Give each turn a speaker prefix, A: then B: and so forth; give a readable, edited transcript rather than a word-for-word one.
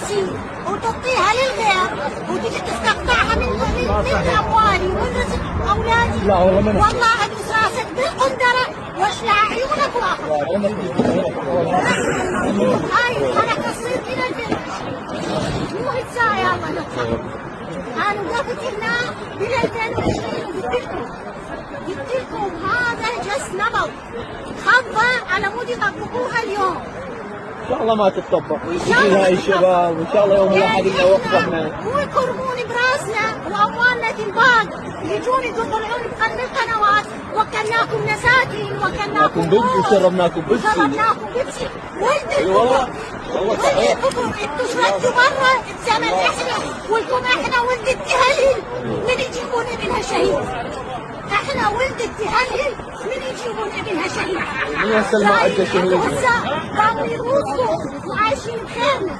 A: فلوسي وتعطيها للغير وتجي تستقطعها من اموالي ومن رزق اولادي.
B: لا
A: والله ادوس راسك بالقندره واشلع عيونك واخذ. هاي انا قصير من البنت مو هسه يلا نطلع. انا وقفت هنا بال 2020 قلت لكم هذا جس نبض خطه على مود يطبقوها اليوم.
B: ان شاء الله ما تتطبق ويجي هاي الشباب وان شاء الله يوم الاحد يوقفنا
A: ويكرمون براسنا واموالنا تنباق يجون يطلعون بقلب القنوات وكلناكم مساكين وكلناكم
B: بيبسي وشربناكم بيبسي
A: والله صحيح. انتوا شردتوا برا الزمن احنا ولكم احنا ولد التهلهل من يجيبون ابنها شهيد. احنا ولد التهلهل من يجيبون ابنها شهيد.
B: من هسه ما عنده شهيد
A: هسه قاموا يروسوا وعايشين بخيرنا.